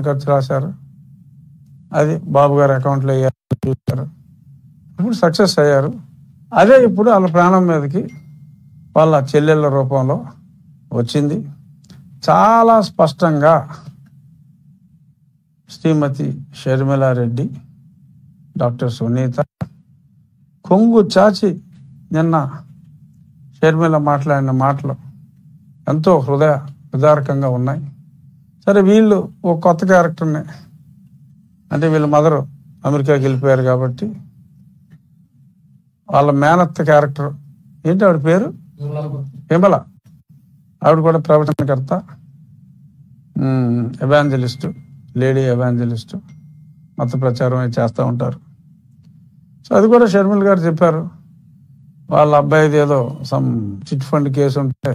ఖర్చు రాశారు. అది బాబు గారి అకౌంట్లో చూశారు. ఇప్పుడు సక్సెస్ అయ్యారు. అదే ఇప్పుడు వాళ్ళ ప్రాణం మీదకి వాళ్ళ చెల్లెళ్ళ రూపంలో వచ్చింది. చాలా స్పష్టంగా శ్రీమతి షర్మిలారెడ్డి, డాక్టర్ సునీత కొంగు చాచి నిన్న షర్మిల మాట్లాడిన మాటలు ఎంతో హృదయ విదారకంగా ఉన్నాయి. సరే, వీళ్ళు ఒక కొత్త క్యారెక్టర్ని, అంటే వీళ్ళ మదరు అమెరికాకి వెళ్ళిపోయారు కాబట్టి వాళ్ళ మేనత్త క్యారెక్టర్ ఏంటి, ఆవిడ పేరు విమల. ఆవిడ కూడా ప్రవచనకర్త, ఎవాంజలిస్టు, లేడీ ఎవాంజలిస్టు, మత ప్రచారం చేస్తూ ఉంటారు. సో అది కూడా షర్మిల గారు చెప్పారు. వాళ్ళ అబ్బాయిది ఏదో సమ్ చిట్ ఫండ్ కేసు ఉంటే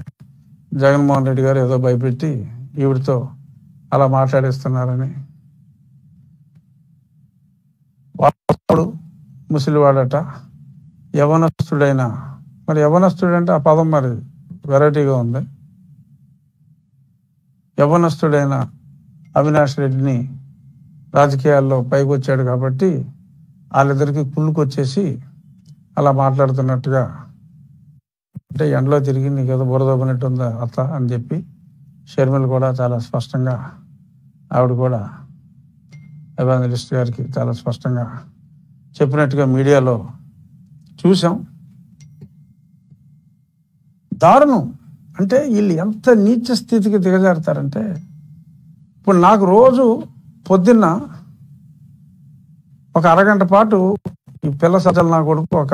జగన్మోహన్ రెడ్డి గారు ఏదో భయపెట్టి ఈవిడితో అలా మాట్లాడిస్తున్నారని. వాడు ముసలివాడట, యవనస్తుడైన, మరి యవనస్తుడంటే ఆ పదం మరి వెరైటీగా ఉంది. యవనస్తుడైన అవినాష్ రెడ్డిని రాజకీయాల్లో పైకి వచ్చాడు కాబట్టి వాళ్ళిద్దరికి కుళ్ళుకొచ్చేసి అలా మాట్లాడుతున్నట్టుగా, అంటే ఎండలో తిరిగి నీకు ఏదో బురదొబ్బనట్టు ఉందా అత్త అని చెప్పి షర్మిల కూడా చాలా స్పష్టంగా, ఆవిడ కూడా ఎవాంజలిస్ట్ గారికి చాలా స్పష్టంగా చెప్పినట్టుగా మీడియాలో చూసాం. దారుణం. అంటే వీళ్ళు ఎంత నీచ స్థితికి దిగజారుతారంటే, ఇప్పుడు నాకు రోజు పొద్దున్న ఒక అరగంట పాటు ఈ పిల్ల సజ్జల నా కొడుకు ఒక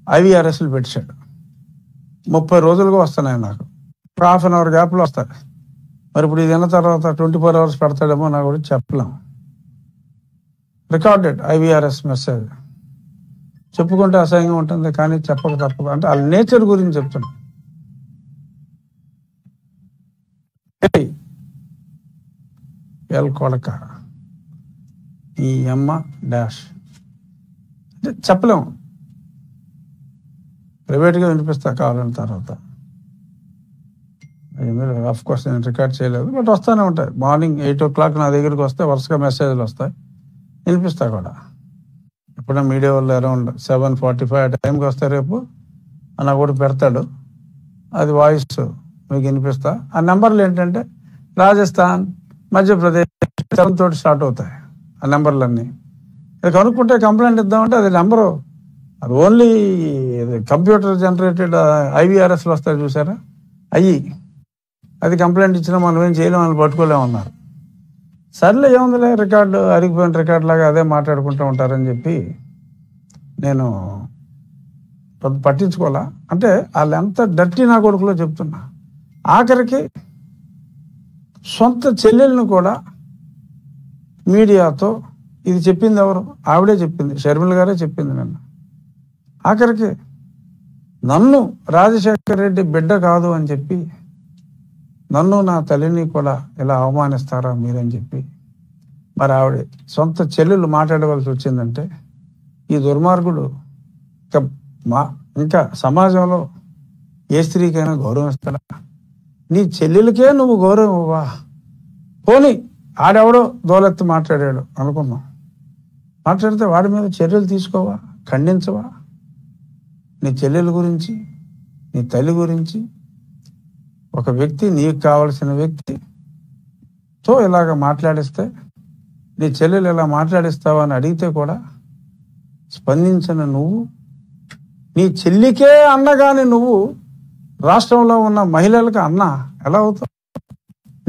IVRSలు పెట్టాడు. 30 రోజులుగా వస్తున్నాయి నాకు. హాఫ్ అన్ అవర్ గ్యాప్లో వస్తాయి. మరి ఇప్పుడు ఇది విన్న తర్వాత 24 hours పెడతాడేమో నాకు కూడా చెప్పలేం. Recorded IVRS message. చెప్పుకుంటే అసహ్యంగా ఉంటుంది, కానీ చెప్పక తప్పదు. అంటే వాళ్ళ నేచర్ గురించి చెప్తున్నా. కొడక ఈ అమ్మ డాష్ అంటే చెప్పలేము. ప్రైవేట్గా వినిపిస్తా కావాలని తర్వాత. ఆఫ్ కోర్స్ నేను రికార్డ్ చేయలేదు, బట్ వస్తూనే ఉంటాయి. మార్నింగ్ 8 o'clock నా దగ్గరికి వస్తే వరుసగా మెసేజ్లు వస్తాయి, వినిపిస్తా కూడా. ఎప్పుడైనా మీడియా వాళ్ళు అరౌండ్ 7:45 ఆ టైంకి వస్తే రేపు అన్న కూడా పెడతాడు, అది వాయిస్ మీకు వినిపిస్తా. ఆ నెంబర్లు ఏంటంటే రాజస్థాన్, మధ్యప్రదేశ్ తోటి స్టార్ట్ అవుతాయి ఆ నెంబర్లన్నీ. ఇది కనుక్కుంటే కంప్లైంట్ ఇద్దామంటే అది నెంబరు, అది ఓన్లీ కంప్యూటర్ జనరేటెడ్ IVRSలు వస్తాయి చూసారా, అది కంప్లైంట్ ఇచ్చినా మనం ఏం చేయలేము, వాళ్ళు పట్టుకోలేమన్నారు. సర్లే ఏముందిలే, రికార్డు అరిగిపోయిన రికార్డు లాగా అదే మాట్లాడుకుంటూ ఉంటారని చెప్పి నేను పట్టించుకోవాలా. అంటే వాళ్ళు ఎంత డర్టీ నా కొడుకులో చెప్తున్నా. ఆఖరికి సొంత చెల్లెళ్ళను కూడా మీడియాతో, ఇది చెప్పింది ఎవరు, ఆవిడే చెప్పింది, షర్మిల గారే చెప్పింది నిన్న. ఆఖరికి నన్ను రాజశేఖర్ రెడ్డి బిడ్డ కాదు అని చెప్పి, నన్ను నా తల్లిని కూడా ఇలా అవమానిస్తారా మీరని చెప్పి మరి ఆవిడ సొంత చెల్లెళ్ళు మాట్లాడవలసి వచ్చిందంటే, ఈ దుర్మార్గుడు ఇంకా సమాజంలో ఏ స్త్రీకైనా గౌరవం ఇస్తాడా? నీ చెల్లెలకే నువ్వు గౌరవం ఇవ్వవా? పోనీ ఆడెవడో దోలెత్తి మాట్లాడాడు అనుకున్నాం, మాట్లాడితే వాడి మీద చర్యలు తీసుకోవా, ఖండించవా? నీ చెల్లెల గురించి, నీ తల్లి గురించి, ఒక వ్యక్తి, నీకు కావలసిన వ్యక్తితో ఇలాగ మాట్లాడిస్తే, నీ చెల్లెలు ఇలా మాట్లాడిస్తావా అని అడిగితే కూడా స్పందించిన నువ్వు, నీ చెల్లికే అన్నగాని నువ్వు రాష్ట్రంలో ఉన్న మహిళలకు అన్న ఎలా అవుతావు?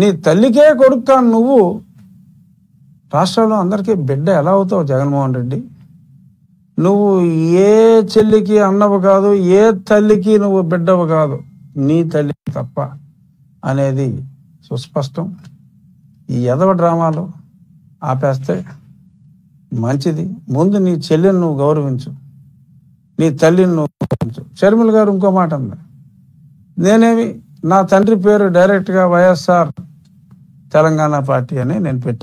నీ తల్లికే కొడుకు నువ్వు రాష్ట్రంలో అందరికీ బిడ్డ ఎలా అవుతావు జగన్మోహన్ రెడ్డి? నువ్వు ఏ చెల్లికి అన్నవు కాదు, ఏ తల్లికి నువ్వు బిడ్డవు కాదు, నీ తల్లి తప్ప అనేది సుస్పష్టం. ఈ ఎదవ డ్రామాలు ఆపేస్తే మంచిది. ముందు నీ చెల్లిని నువ్వు గౌరవించు, నీ తల్లిని నువ్వు గౌరవించు. షర్మిల గారు ఇంకో మాట ఉంది, నేనేమి నా తండ్రి పేరు డైరెక్ట్గా వైఎస్ఆర్ తెలంగాణ పార్టీ అని నేను పెట్టాను.